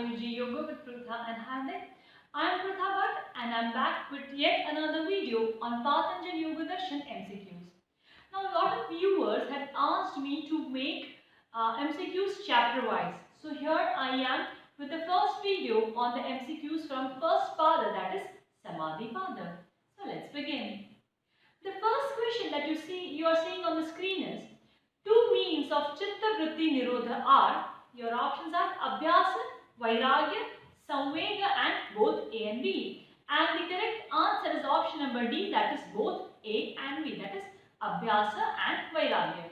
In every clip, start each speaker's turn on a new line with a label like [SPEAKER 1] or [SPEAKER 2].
[SPEAKER 1] IUG Yoga with Prutha and Hardik. I am Prutha Bhatt and I am back with yet another video on Patanjali Yoga Darshan MCQs. Now a lot of viewers had asked me to make MCQs chapter wise. So here I am with the first video on the MCQs from first pada, that is Samadhi Pada. So let's begin. The first question that you are seeing on the screen is, two means of Chitta Vritti Nirodha are, your options are Abhyasa, Vairagya, Samvega and both A and B. And the correct answer is option number D, that is both A and B, that is Abhyasa and Vairagya.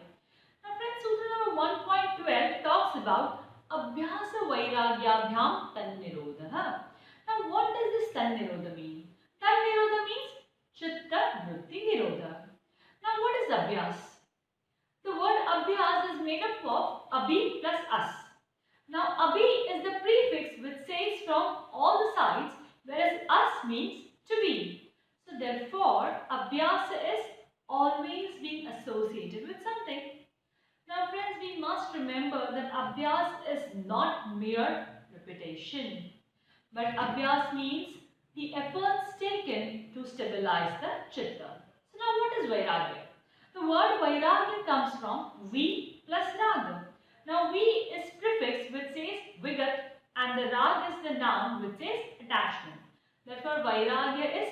[SPEAKER 1] Now friends, Sutra number 1.12 talks about Abhyasa Vairagyabhyam Tannirodha. Now what does this Tannirodha mean? Tannirodha means Chitta Vritti Nirodha. Now what is Abhyas? The word Abhyas is made up of Abhi plus As. Now Abhi is the prefix which says from all the sides, whereas As means to be. So therefore Abhyasa is always being associated with something. Now friends, we must remember that Abhyas is not mere repetition, but Abhyas means the efforts taken to stabilize the Chitta. So now what is Vairagya? The word Vairagya comes from V plus Raga. Now V is prefix which says Vigat and the Rag is the noun which says attachment. Therefore Vairagya is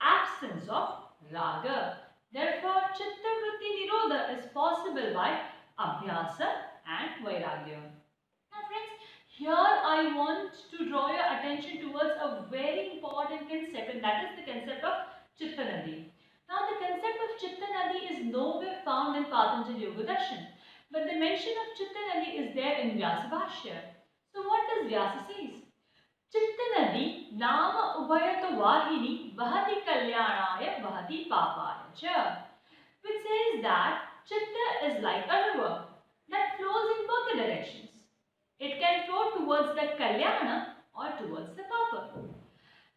[SPEAKER 1] absence of Raga. Therefore Chitta Vritti Nirodha is possible by Abhyasa and Vairagya. Now friends, here I want to draw your attention towards a very important concept, and that is the concept of Chitta Nadi. Now the concept of Chitta Nadi is nowhere found in Patanjali Yoga Darshan, but the mention of Chitta Nadi is there in Vyasa Bhashya. So what does Vyasa says? Chitta Nadi Nama Ubhayato Vahini Vahati Kalyanaya Vahati Papaya Cha, which says that Chitta is like a river that flows in both the directions. It can flow towards the Kalyana or towards the Papa.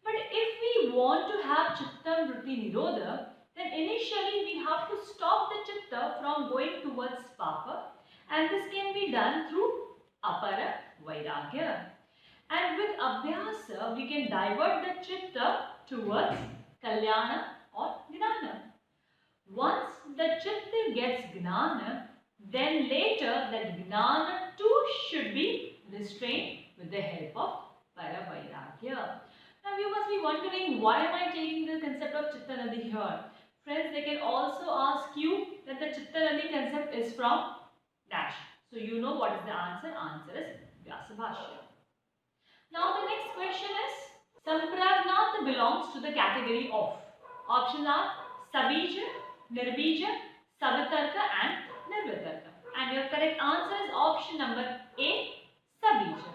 [SPEAKER 1] But if we want to have Chitta Vritti Nirodha, then initially we have to stop the Chitta from going towards Papa, and this can be done through Apara Vairagya. And with Abhyasa, we can divert the Chitta towards Kalyana or Gnana. Once the Chitta gets Gnana, then later that Gnana too should be restrained with the help of Paravairagya. Now you must be wondering, why am I taking the concept of Chitta Nadi here? Friends, they can also ask you that the Chitta Nadi concept is from dash. So you know what is the answer. Answer is Vyasa Bhashya. Now the next question is, Sampragnata belongs to the category of. Options are Sabija, Nirbija, Savitarka and Nirvitarka. And your correct answer is option number A, Sabija.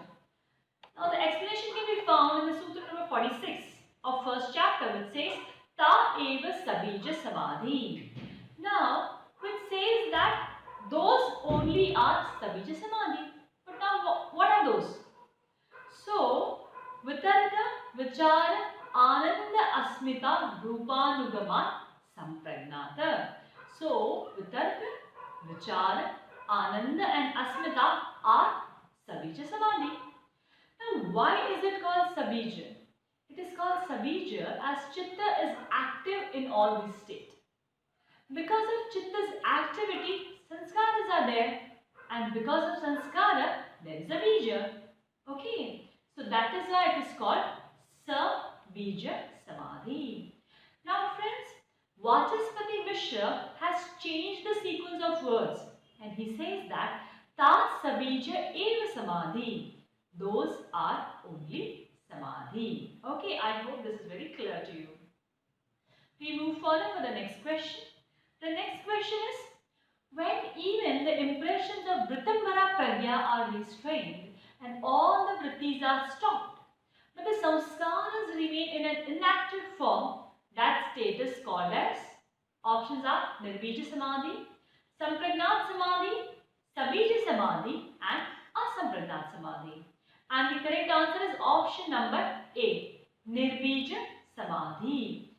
[SPEAKER 1] Now the explanation can be found in the Sutra number 46 of first chapter, which says Ta eva Sabija Samadhi. Now which says that those only are Sabija Samadhi. But now what are those? So Vitarka, Vichara, Ananda Asmita Rupanugama Sampragnata. So Vitarka, Vichara, Ananda and Asmita are Sabija Samadhi. Now why is it called Sabija? It is called Sabija as Chitta is active in all these states. Because of Chitta's activity, sanskaras are there, and because of sanskara, there is a bija. Okay, so that is why it is called Sabija Samadhi. Now friends, Vachaspati Mishra has changed the sequence of words, and he says that Ta Sabija Eva Samadhi. Those are only Samadhi. Okay, I hope this is very clear to you. We move further for the next question. The next question is, when even the impressions of Vritambara Pragya are restrained and all the vrittis are stopped, but the samskaras remain in an inactive form, that state is called as, options are Nirbija Samadhi, Sampragnat Samadhi, Sabija Samadhi and Asampragnat Samadhi. And the correct answer is option number A, Nirbija Samadhi.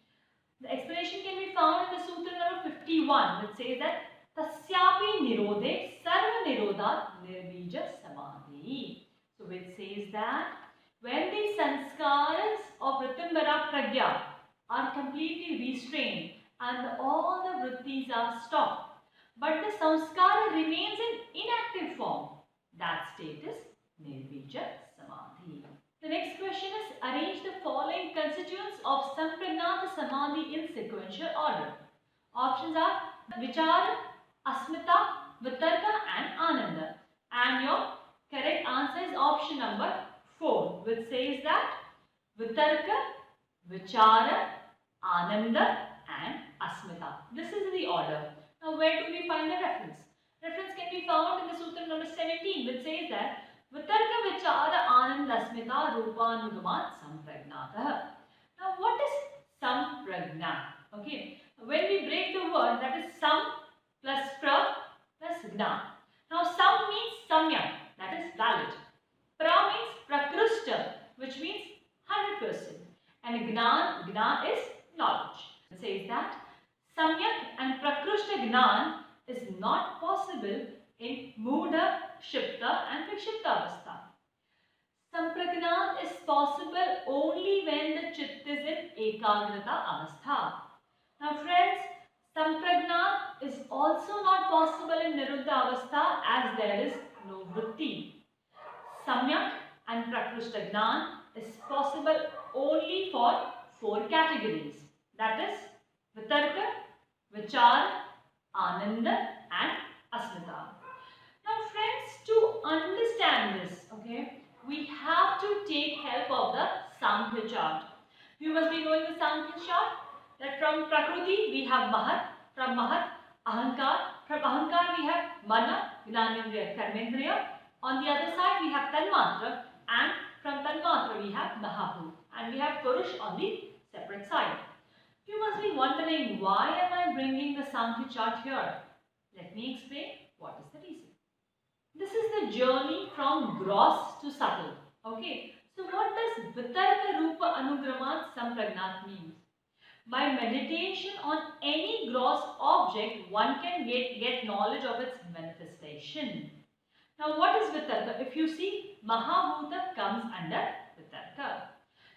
[SPEAKER 1] The explanation can be found in the Sutra number 51, which says that Tasyapi Nirodhe Sarva Nirodha Nirbija Samadhi. So which says that When the sanskaras of Ritimbara Pragya are completely restrained and all the vrittis are stopped, but the samskara remains in inactive form, that state is Nirbija Samadhi. The next question is, arrange the following constituents of Sampragnata Samadhi in sequential order. Options are Vichara, Asmita, Vitarka and Ananda. And your correct answer is option number 4, which says that Vitarka, Vichara, Ananda and Asmita. This is the order. Now where do we find the reference? Reference can be found in the Sutra number 17, which says that Vitarka, Vichara, Ananda, Asmita, Rupanugamat, Sampragnata. Now what is Sampragna? Okay. When we break the word, that is Sam plus Pra plus Gna. Now Sam means Samyak, that is valid. Pra means Prakrusta, which means 100%. And Gna is knowledge. It says that Samyak and Prakrusta Gnan is not possible in Mudha, Shipta and Vikshipta Avastha. Sampragnat is possible only when the Chitta is in Ekagrata Avastha. Now friends, Sampragnat is also not possible in Niruddha Avastha as there is no Vritti. Samyak and Prakrusta Gnan is possible only for 4 categories, that is Vitarka, Vichara, Ananda and Asmita. Now friends, to understand this, okay, we have to take help of the Sankhya chart. You must be knowing the Sankhya chart, that from Prakriti we have Mahat, from Mahat Ahankar, from Ahankar we have Mana, Gnanendriya, Karmendriya. On the other side we have Tanmatra, and from Tanmatra we have Mahabhut, and we have Purush on the separate side. You must be wondering, why am I bringing the Sankhya chart here? Let me explain what is the reason. This is the journey from gross to subtle. Okay. So what does Vitarka Rupa Anugramat Sampragnat mean? By meditation on any gross object, one can get knowledge of its manifestation. Now what is Vitarka? If you see, Mahabhuta comes under Vitarka.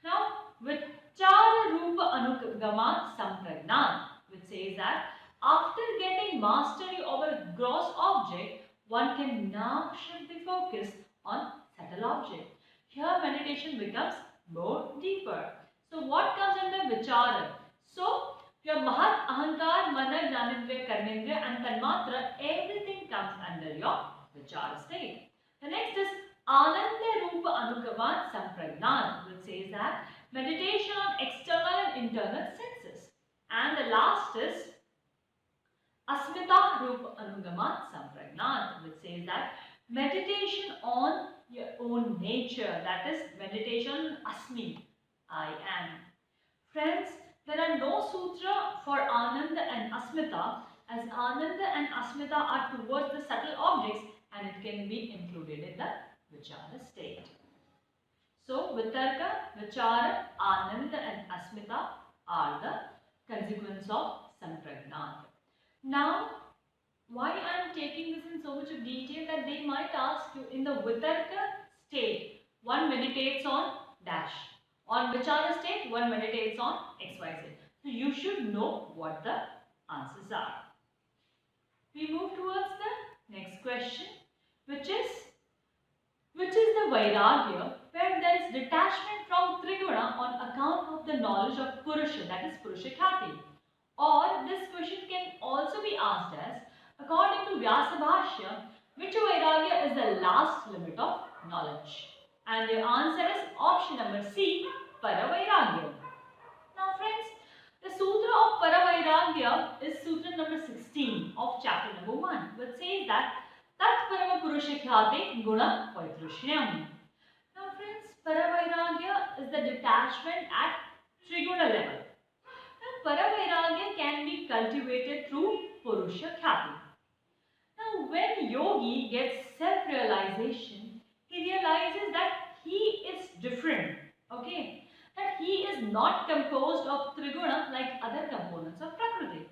[SPEAKER 1] Now Vichara Rupa Anugamat Sampragnat, which says that after getting mastery over a gross object, one can now shift the focus on subtle object. Here meditation becomes more deeper. So what comes under Vichara? So your Mahat, Ahankar, Mana, Gnanendriya, Karmendriya and Tanmatra, everything comes under your Vichara state. The next is Ananda Rupa Anugamat Sampragnat, which says that meditation on external and internal senses. And the last is Asmita Rupa Anugamat Sampragnat, which says that meditation on your own nature, that is meditation Asmi, I am. Friends, there are no sutra for Ananda and Asmita, as Ananda and Asmita are towards the subtle objects and it can be included in the Vichara state. So Vitarka, Vichara, Ananda and Asmita are the consequence of Sampragnat. Now, why I am taking this in so much of detail, that they might ask you, in the Vitarka state, one meditates on dash. On Vichara state, one meditates on XYZ. So you should know what the answers are. We move towards the next question, which is the Vairagya, where there is detachment from Triguna on account of the knowledge of Purusha, that is Purusha Khati. Or this question can also be asked as, according to Vyasabhashya, which Vairagya is the last limit of knowledge? And the answer is option number C, Paravairagya. Now friends, the Sutra of Paravairagya is Sutra number 16 of chapter number 1, which says that Tat Parama Purusha Khyate Guna Vaitrushnyam. Now friends, Paravairagya is the detachment at Triguna level. Now Paravairagya can be cultivated through Purusha Khyati. Now when yogi gets self-realization, he realizes that he is different, okay? That he is not composed of Triguna like other components of Prakriti.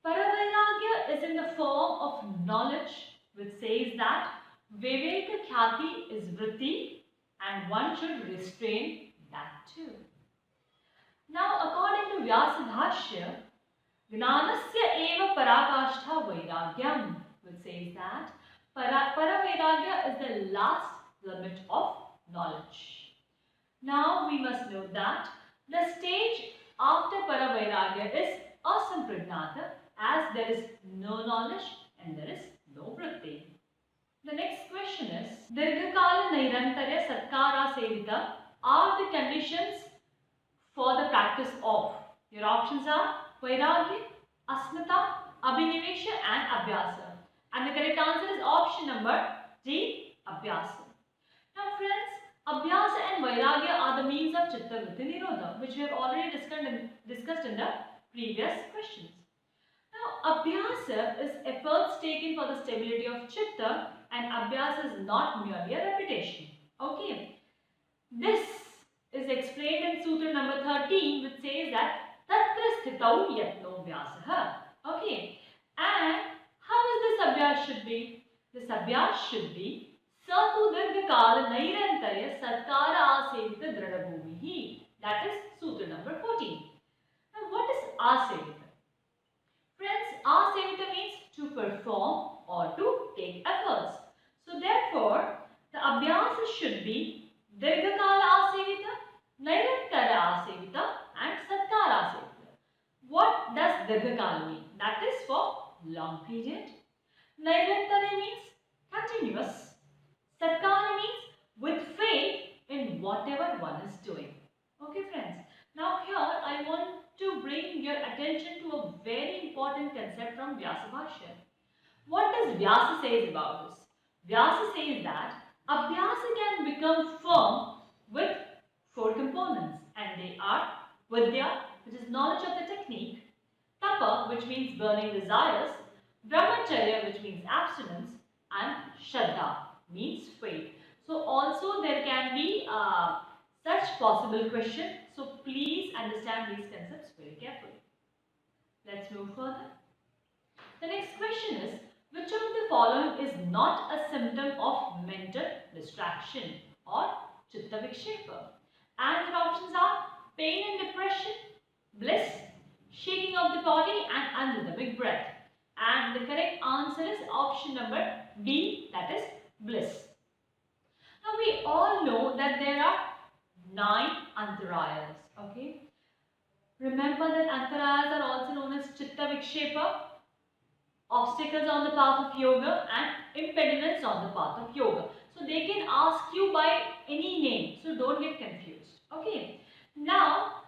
[SPEAKER 1] Paravairagya is in the form of knowledge, which says that Viveka Khyati is Vritti and one should restrain that too. Now, according to Vyasa Bhashya, Gnanasya eva parakashtha vairagyam, which says that paravairagya is the last limit of knowledge. Now, we must note that the stage after paravairagya is asampragnata, as there is no knowledge and there is no vritti. The next question is, Dirghakala Nairantarya Satkara Sevita are the conditions for the practice of. Your options are Vairagya, Asmita, Abhinivesha and Abhyasa. And the correct answer is option number D, Abhyasa. Now friends, Abhyasa and Vairagya are the means of Chitta Vritti Nirodha, which we have already discussed in the previous questions. Now Abhyasa is efforts taken for the stability of Chitta, and Abhyasa is not merely a repetition. Okay. This is explained in Sutra number 13, which says that Tatra Sthitau Yatno Vyasaha. Okay. And how is this Abhyas should be? This Abhyas should be Satu Dirghakala Nairantarya Satkara Asevita Dradabhumihi. That is Sutra number 14. Now what is Asevita? Friends, Asevita means to perform or to take efforts. So therefore, the Abhyasa should be Dirghakala Asevita, Nairantara Asevita and Satkara Asevita. What does Dirghakala mean? That is for long period. Nairantara means continuous. Satkara means with faith in whatever one is doing. Okay friends. Now here I want to bring your attention to a very important concept from Vyasa Bhashya. What does Vyasa says about this? Vyasa says that Abhyasa can become firm with 4 components, and they are Vidya, which is knowledge of the technique, Tapa, which means burning desires, Brahmacharya, which means abstinence, and Shraddha, means faith. So also there can be such possible question. So please understand these concepts very carefully. Let's move further. The next question is, which of the following is not a symptom of mental distraction or chitta vikshepa? And your options are pain and depression, bliss, shaking of the body and unrhythmic breath. And the correct answer is option number B, that is bliss. Now we all know that there are 9 antarayas. Okay. Remember that antarayas are also known as chitta vikshepa, obstacles on the path of yoga and impediments on the path of yoga. So they can ask you by any name. So don't get confused. Okay. Now,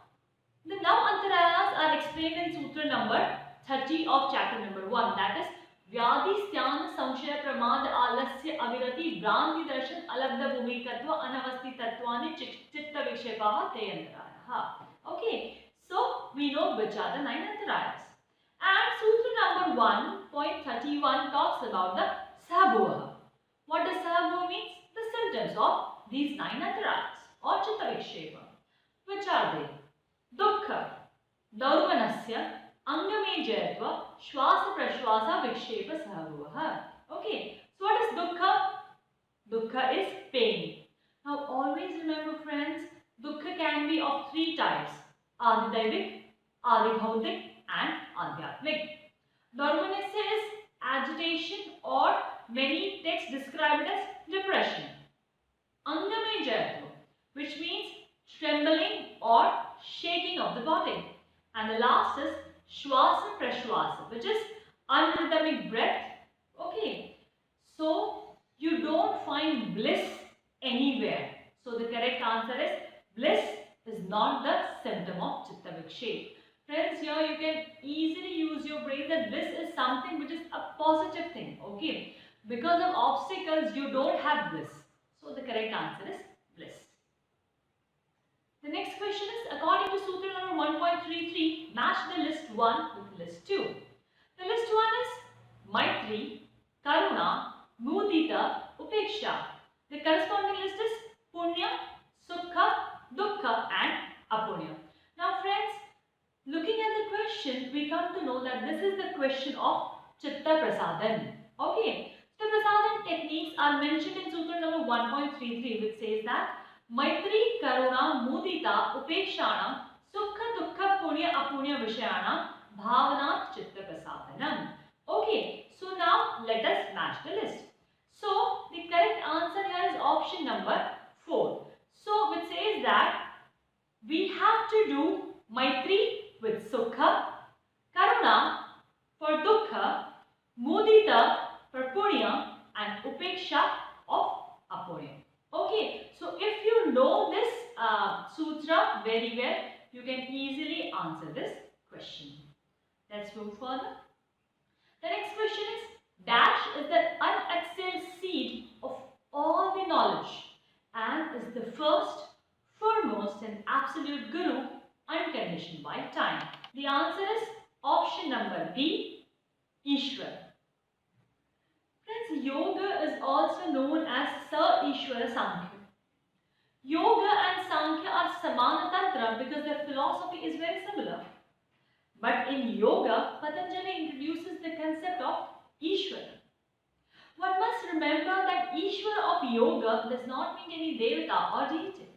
[SPEAKER 1] the antarayas are explained in Sutra number 30 of chapter number 1. That is Vyadi Sthyan Samshaya Pramad Alasya Avirati Bhranti Darshan Alabdha Bhumikatva Anavasti Tattvani Chitta Vikshepaha Te Antarayaha. Okay. So we know which are the 9 antarayas. And Sutra number 1.31 talks about the Sahabhuha. What does Sahabhuha means? The symptoms of these 9 antarayas or Chitta Vikshepa. Which are they? Dukkha, Daurvanasya, Angame Jayatva, Shwasa Prashwasa Vikshepa Sahabhuha. Okay, so what is Dukkha? Dukkha is pain. Now always remember friends, Dukkha can be of 3 types. Adidaivik, Adibhautik and Adhyatmik. Daurvanasya is agitation, or many texts describe it as depression. Angame Jayatva, which means trembling or shaking of the body. And the last is Shwasa Prashwasa, which is unrhythmic breath. Okay, so you don't find bliss anywhere. So the correct answer is bliss is not the symptom of Chitta Vikshepa. Friends, here you can easily use your brain that bliss is something which is a positive thing. Okay, because of obstacles you don't have bliss. So the correct answer is bliss. The next question is, according to Sutra number 1.33, match the list 1 with list 2. The list 1 is Maitri, Karuna, Mudita, Upeksha. The corresponding list is Punya, Sukha, Dukkha and Apunya. Now friends, looking at the question, we come to know that this is the question of Chitta Prasadan. Okay, Chitta Prasadan techniques are mentioned in Sutra number 1.33, which says that मैत्री करुणा मुदिता उपेक्षाणां सुख दुःख पुण्य अपुण्य विषयाणां भावना चित्त प्रसादनम. Okay, so now let us match the list. So the correct answer here is option number 4. So which says that we have to do Maitri with Sukha, Karuna for Dukha, Mudita for Punya and Upeksha of Apunya. Okay, so if you know this sutra very well, you can easily answer this question. Let's move further. The next question is, dash is the unexcelled seed of all the knowledge and is the first, foremost and absolute guru unconditioned by time. The answer is option number B, Ishwar. Friends, yoga is also known as Sa Ishwara Sankhya. Yoga and Sankhya are Samana Tantra because their philosophy is very similar. But in yoga, Patanjali introduces the concept of Ishvara. One must remember that Ishvara of yoga does not mean any devata or deity.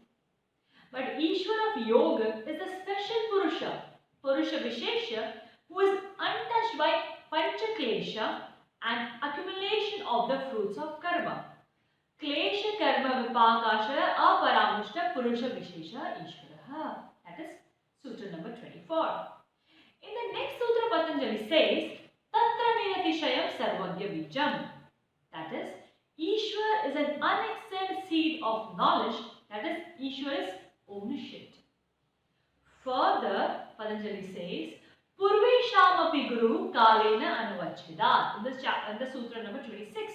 [SPEAKER 1] But Ishvara of yoga is a special Purusha, Purusha Vishesha, who is untouched by Pancha Klesha and accumulation of the fruits of karma. Klesha karma vipakashara aparamushta Purusha Vishesha Ishvara. That is sutra number 24. In the next sutra, Patanjali says, Tatra Niratishayam Sarvagya Bijam. That is, Ishwar is an unexcelled seed of knowledge, that is, Ishwar is omniscient. Further, Patanjali says, Purveshamapi Guru Kalena Anuvachhidat. In the sutra number 26,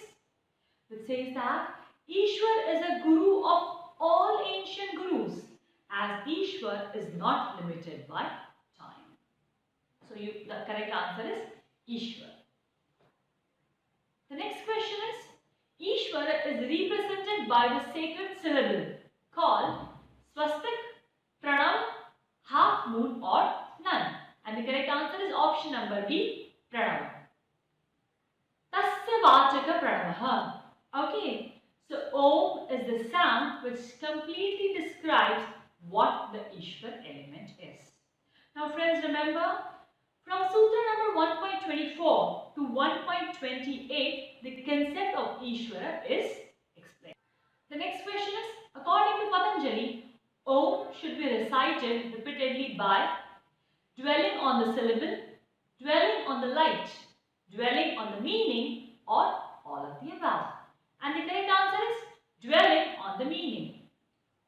[SPEAKER 1] which says that Ishwar is a guru of all ancient gurus, as Ishwar is not limited by time. So the correct answer is Ishwar. The next question is, Ishwara is represented by the sacred syllable called Swastik, Pranam, half moon or none. And the correct answer is option number B, Pranam. Tasya Vachaka Pranamaha. Okay, so Om is the sound which completely describes what the Ishwar element is. Now friends, remember, from Sutra number 1.24 to 1.28, the concept of Ishvara is explained. The next question is, according to Patanjali, Om should be recited repeatedly by dwelling on the syllable, dwelling on the light, dwelling on the meaning, or all of the above. And the correct answer is dwelling on the meaning.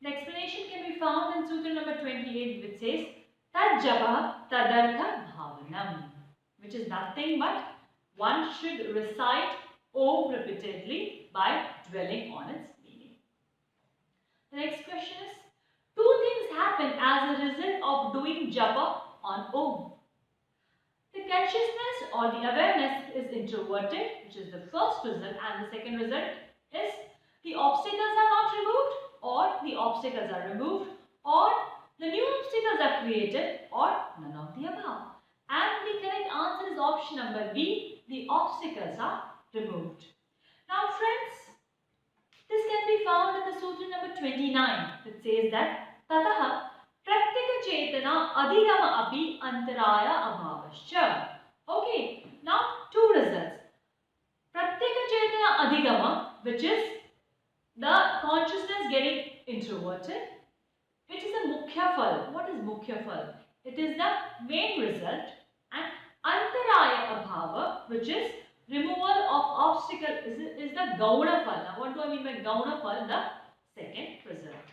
[SPEAKER 1] The explanation can be found in Sutra number 28, which says, Tajjapa tadartha bhavanam, which is nothing but one should recite Om repeatedly by dwelling on its meaning. The next question is, two things happen as a result of doing japa on Om. The consciousness or the awareness is introverted, which is the first result, and the second result is the obstacles are not removed, or the obstacles are removed, or the new obstacles are created, or none of the above. And the correct answer is option number B, the obstacles are removed. Now friends, this can be found in the sutra number 29, which says that Tataha Pratyeka Chetana Adhigama Api Antaraya Abhavascha. Okay, now two results. Pratyeka Chetana Adhigama, which is the consciousness getting introverted, which is a Mukhya Phal. What is Mukhya Phal? It is the main result, and Antaraya Abhava, which is removal of obstacle, is the Gauna Phal. Now what do I mean by Gauna Phal? The second result.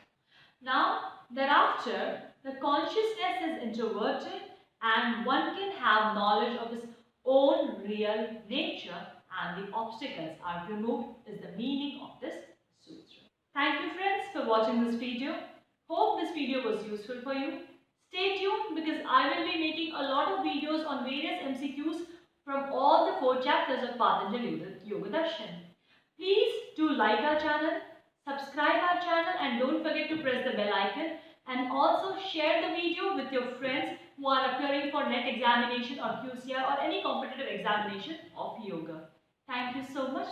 [SPEAKER 1] Now thereafter, the consciousness is introverted and one can have knowledge of his own real nature, and the obstacles are removed is the meaning of this sutra. Thank you friends for watching this video. Hope this video was useful for you. Stay tuned because I will be making a lot of videos on various MCQs from all the 4 chapters of Patanjali Yoga Darshan. Please do like our channel, subscribe our channel, and don't forget to press the bell icon, and also share the video with your friends who are appearing for NET examination or QCR or any competitive examination of yoga. Thank you so much.